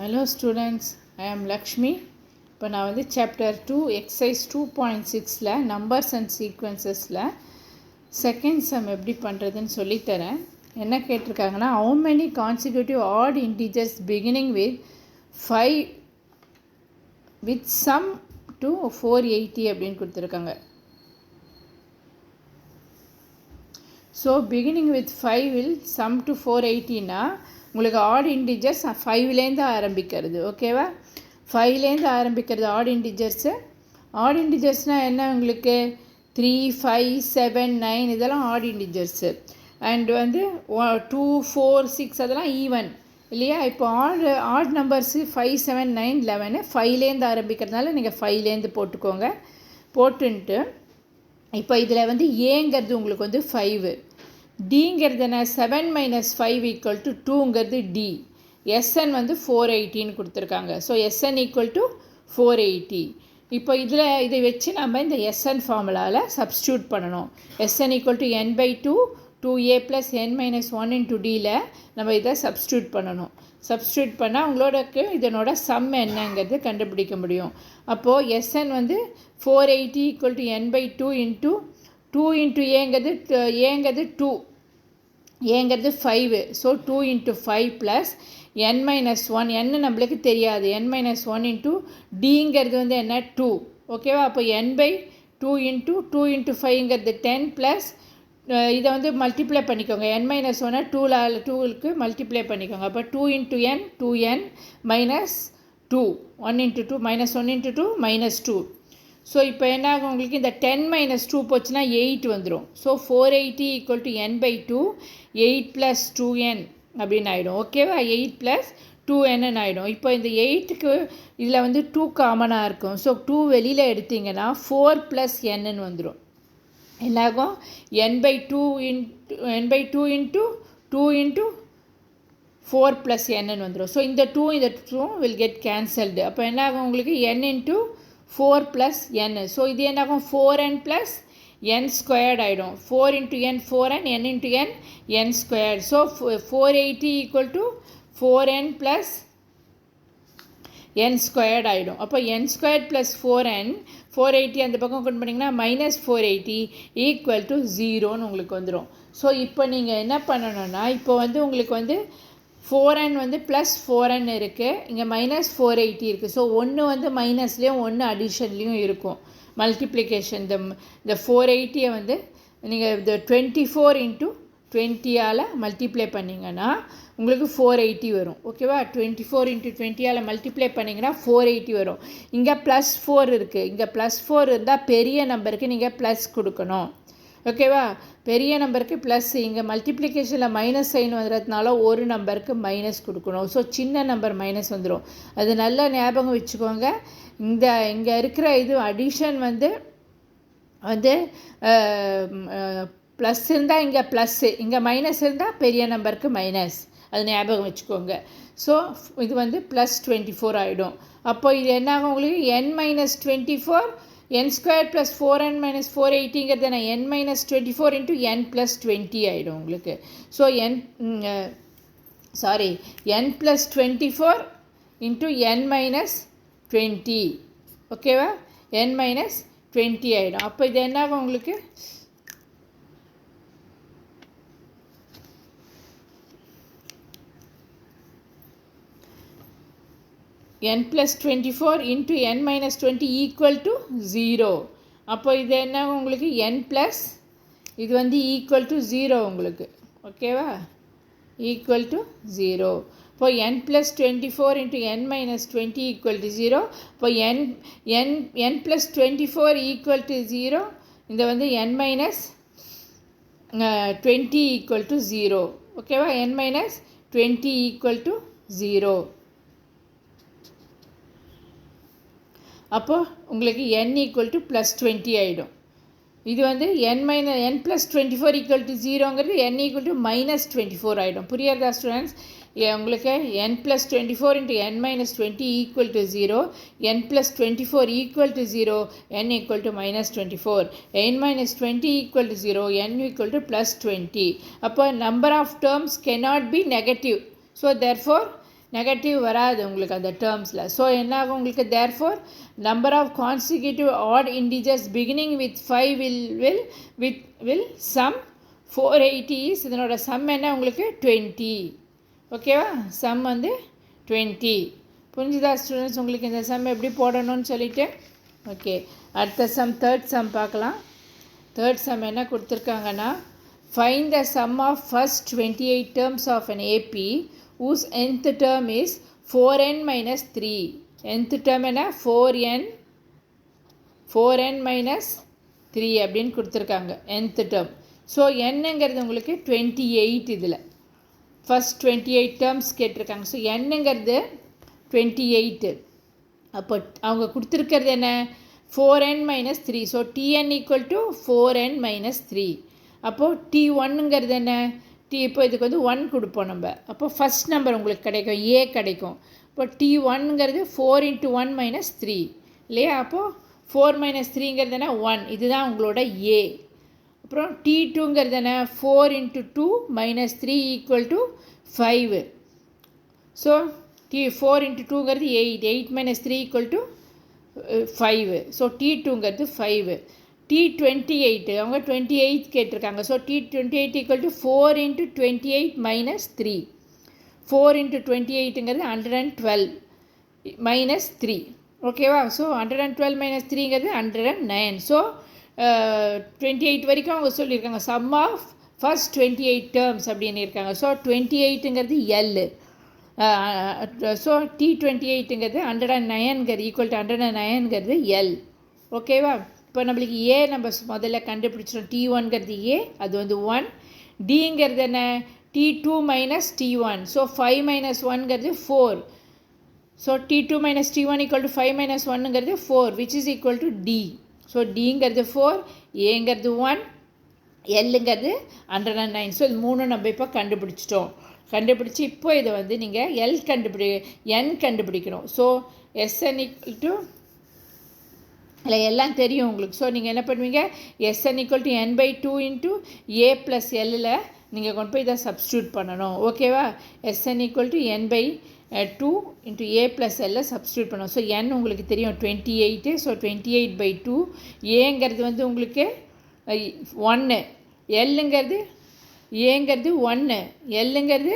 Hello students, I am Lakshmi. இப்போ நான் வந்து சாப்டர் 2 எக்ஸசைஸ் 2.6ல நம்பர்ஸ் அண்ட் சீக்வன்சஸில் செகண்ட் சம் எப்படி பண்ணுறதுன்னு சொல்லித்தரேன். என்ன கேட்டிருக்காங்கன்னா, how many consecutive odd integers beginning with 5 with sum to 480 அப்படின்னு கொடுத்துருக்காங்க. So beginning with 5 will sum to 480னா உங்களுக்கு ஆட் இன்டிஜர்ஸ் 5லேருந்து ஆரம்பிக்கிறது. ஓகேவா? 5லேருந்து ஆரம்பிக்கிறது ஆட் இன்டிஜர்ஸு. ஆட் இன்டிஜர்ஸ்னால் என்ன? உங்களுக்கு 3, 5, 7, 9 இதெல்லாம் ஆட் இன்டிஜர்ஸு. அண்ட் வந்து 2, 4, 6 அதெல்லாம் ஈவன் இல்லையா? இப்போ ஆட் நம்பர்ஸு 5, 7, 9, 11 5லேருந்து ஆரம்பிக்கிறதுனால நீங்கள் 5லேருந்து போட்டுக்கோங்க. போட்டுன்ட்டு இப்போ இதில் வந்து ஏங்கிறது உங்களுக்கு வந்து 5, டிங்கிறது என்ன? 7 - 5 = 2ங்கிறது டி. எஸ்என் வந்து 480ன்னு கொடுத்துருக்காங்க. So SN = 480. இப்போ இதை வச்சு நம்ம இந்த எஸ்என் ஃபார்முலாவில் சப்ஸ்டியூட் பண்ணணும். எஸ்என் = n/2 2a + n - 1 × dயில் நம்ம இதை சப்ஸ்டியூட் பண்ணணும். சப்ஸ்டியூட் பண்ணால் உங்களோடக்கு இதனோட சம் என்னங்கிறது கண்டுபிடிக்க முடியும். அப்போது எஸ்என் வந்து 480 = n/2 × 2 × ஏங்கிறது 2, ஏங்கிறது 5. ஸோ 2 × 5 + n - 1 n நம்மளுக்கு தெரியாது. n - 1 × டிங்கிறது வந்து என்ன? 2. ஓகேவா? அப்போ n/2 × 2 × 5ங்கிறது 10 ப்ளஸ் இதை வந்து மல்டிப்ளை பண்ணிக்கோங்க. n - 1 2க்கு மல்டிப்ளை பண்ணிக்கோங்க. அப்போ 2 × n 2n - 2 1 × 2 -1 × 2 -2. ஸோ இப்போ என்ன ஆகும் உங்களுக்கு? இந்த 10 - 2 போச்சுன்னா 8 வந்துடும். ஸோ 480 = n/2 8 + 2n அப்படின்னு ஆகிடும். ஓகேவா? 8 + 2n ஆகிடும். இப்போ இந்த 8க்கு இதில் வந்து 2 காமனாக இருக்கும். ஸோ 2 வெளியில் எடுத்திங்கன்னா 4 + n வந்துடும். என்னாகும்? n/2 × 2 × 4 + n வந்துடும். ஸோ இந்த 2 will get cancelled. அப்போ என்ன ஆகும் உங்களுக்கு? n × 4 + n. ஸோ இது என்னாகும்? 4n + n ஸ்கொயர்ட் ஆகிடும். 4 × n 4n, n × n n squared. So 480 = 4n + n squared ஆகிடும். அப்போ n ஸ்கொயர்ட் + 4n 480 அந்த பக்கம் கொண்டு பண்ணிங்கன்னா -480 = 0ன்னு உங்களுக்கு வந்துடும். ஸோ இப்போ நீங்கள் என்ன பண்ணணும்னா, இப்போ வந்து உங்களுக்கு வந்து 4n வந்து +4n இருக்குது, இங்கே -480 இருக்குது. ஸோ ஒன்று வந்து மைனஸ்லேயும் ஒன்று அடிஷன்லேயும் இருக்கும். மல்டிப்ளிகேஷன் இந்த 480 வந்து நீங்கள் இந்த 24 × 20ஆல் மல்டிப்ளை பண்ணிங்கன்னா உங்களுக்கு 480 வரும். ஓகேவா? 24 × 20ஆல் மல்டிப்ளை பண்ணிங்கன்னா 480 வரும். இங்கே +4 இருக்குது. இங்கே +4 இருந்தால் பெரிய நம்பருக்கு நீங்கள் ப்ளஸ் கொடுக்கணும். ஓகேவா? பெரிய நம்பருக்கு ப்ளஸ், இங்கே மல்டிப்ளிகேஷனில் மைனஸ் சைன் வந்துடுறதுனால ஒரு நம்பருக்கு மைனஸ் கொடுக்கணும். ஸோ சின்ன நம்பர் மைனஸ் வந்துடும். அது நல்லா ஞாபகம் வச்சுக்கோங்க. இங்கே இருக்கிற இது அடிஷன் வந்து ப்ளஸ் இருந்தால் இங்கே ப்ளஸ்ஸு, இங்கே மைனஸ் இருந்தால் பெரிய நம்பருக்கு மைனஸ். அது ஞாபகம் வச்சுக்கோங்க. ஸோ இது வந்து +24 ஆகிடும். அப்போ இது என்னாகும் உங்களுக்கு? n - 24 n ஸ்கொயர் + 4n - 480ங்கிறது நான் n - 24 × n + 20 ஆகிடும் உங்களுக்கு. So n + 24 × n - 20. ஓகேவா? n - 20 ஆகிடும். அப்போ இது என்னாகும் உங்களுக்கு? n + 24 × n - 20 = 0. அப்போ இது என்ன உங்களுக்கு? n + இது வந்து = 0 உங்களுக்கு. ஓகேவா? = 0. இப்போ n + 24 × n - 20 = 0. இப்போ n + 24 = 0. இந்த வந்து n - 20 = 0. ஓகேவா? n - 20 = 0. அப்போது உங்களுக்கு n = +20 ஆகிடும். இது வந்து n + 24 = 0ங்கிறது n = -24 ஆகிடும். புரியுறதா ஸ்டூடெண்ட்ஸ்? உங்களுக்கு n + 24 × n - 20 = 0, n + 24 = 0, n = -24, n - 20 = 0, n = +20. அப்போ number of terms cannot be negative. So therefore negative வராது உங்களுக்கு அந்த டேர்ம்ஸில். ஸோ என்ன ஆகும் உங்களுக்கு, therefore number of consecutive odd integers beginning with 5 will sum 480 is, இதனோட சம் என்ன உங்களுக்கு 20. ஓகேவா, சம் வந்து 20. புரிஞ்சுதா ஸ்டூடெண்ட்ஸ் உங்களுக்கு இந்த சம் எப்படி போடணும்னு சொல்லிட்டு? ஓகே, அடுத்த சம் தேர்ட் சம் பார்க்கலாம். தேர்ட் சம் என்ன கொடுத்துருக்காங்கன்னா, find the sum of first 28 terms of an AP whose nth term is 4n minus 3. nth term என்ன 4n minus 3 அப்படின்னு கொடுத்துருக்காங்க nth term. ஸோ என்னங்கிறது உங்களுக்கு 28. இதில் ஃபஸ்ட் 28 terms கேட்டிருக்காங்க. ஸோ என்னங்கிறது 28. அப்போ அவங்க கொடுத்துருக்கிறது என்ன, 4n minus 3. So tn equal to 4n minus 3. அப்போது t1ங்கிறது என்ன, இப்போ இதுக்கு வந்து 1 கொடுப்போம் நம்ம. அப்போ ஃபஸ்ட் நம்பர் உங்களுக்கு கிடைக்கும், ஏ கிடைக்கும். இப்போ t1ங்கிறது 4 into 1 minus 3 இல்லையா. அப்போது 4 minus 3ங்கிறது என்ன 1, இதுதான் உங்களோட ஏ. அப்புறம் t2ங்கிறது என்ன 4 into 2 minus 3 equal to 5. So 4 into 2ங்கிறது 8, 8 minus 3 equal to 5. ஸோ t2ங்கிறது 5. t28 அவங்க 28 கேட்டிருக்காங்க. So t28 equal to 4 into 28 minus 3. 4 into 28ங்கிறது 112 minus 3. ஓகேவா. So 112 minus 3ங்கிறது 109. ஸோ 28 வரைக்கும் அவங்க சொல்லியிருக்காங்க சம் ஆஃப் ஃபர்ஸ்ட் 28 terms அப்படின்னு இருக்காங்க. ஸோ 28ங்கிறது எல். ஸோ t28ங்கிறது 109ங்கிறது ஈக்குவல் டு 109ங்கிறது எல். ஓகேவா. இப்போ நம்மளுக்கு ஏ நம்ம முதல்ல கண்டுபிடிச்சிடும். t1ங்கிறது ஏ, அது வந்து 1. டிங்கிறது என்ன t2 minus t1. So 5 minus 1ங்கிறது 4. So t2 minus t1 equal to 5 minus 1ங்கிறது 4 which is equal to d. So டிங்கிறது 4, ஏங்கிறது 1, எல்லுங்கிறது 109. ஸோ இது மூணும் நம்ம இப்போ கண்டுபிடிச்சிட்டோம். கண்டுபிடிச்சி இப்போ இதை வந்து நீங்கள் என் கண்டுபிடிக்கணும். ஸோ எஸ்என் ஈக்குவல் டு இல்லை எல்லாம் தெரியும் உங்களுக்கு. ஸோ நீங்கள் என்ன பண்ணுவீங்க, S N equal to n/2 into A plus எல்லில் நீங்கள் கொண்டு போய் இதை சப்ஸ்டியூட் பண்ணணும். ஓகேவா. S N equal to n/2 into A plus எல்லில் சப்ஸ்டியூட் பண்ணணும். ஸோ n உங்களுக்கு தெரியும் 28. ஸோ 28/2. ஏங்கிறது வந்து உங்களுக்கு 1, எல்லுங்கிறது ஏங்கிறது 1, எல்லுங்கிறது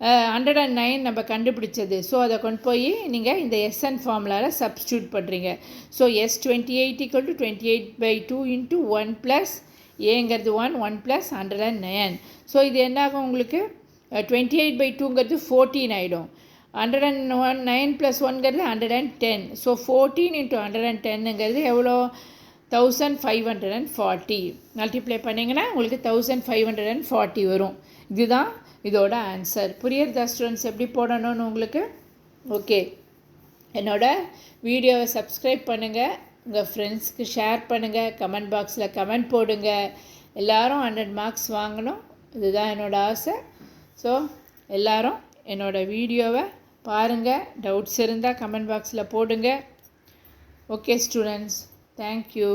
109 நம்ம கண்டுபிடிச்சது. ஸோ அதை கொண்டு போய் நீங்கள் இந்த எஸ்என் ஃபார்முலாவில் சப்ஸ்டியூட் பண்ணுறீங்க. So s28 equal to 28/2 into 1 plus ஏங்கிறது 1 plus 109. ஸோ இது என்னாகும் உங்களுக்கு 28/2ங்கிறது 14 ஆகிடும். 109 plus 1ங்கிறது 110. ஸோ 14 into 110ங்கிறது எவ்வளோ 1540. மல்டிப்ளை பண்ணிங்கன்னா உங்களுக்கு 1540 வரும். இதுதான் இதோட ஆன்சர். புரியுறதா ஸ்டூடெண்ட்ஸ் எப்படி போடணும்னு உங்களுக்கு? ஓகே, என்னோடய வீடியோவை சப்ஸ்கிரைப் பண்ணுங்கள், உங்கள் ஃப்ரெண்ட்ஸ்க்கு ஷேர் பண்ணுங்கள், கமெண்ட் பாக்ஸில் கமெண்ட் போடுங்க. எல்லோரும் 100 மார்க்ஸ் வாங்கணும், இதுதான் என்னோடய ஆசை. ஸோ எல்லோரும் என்னோடய வீடியோவை பாருங்கள், டவுட்ஸ் இருந்தால் கமெண்ட் பாக்ஸில் போடுங்க. Okay students, thank you.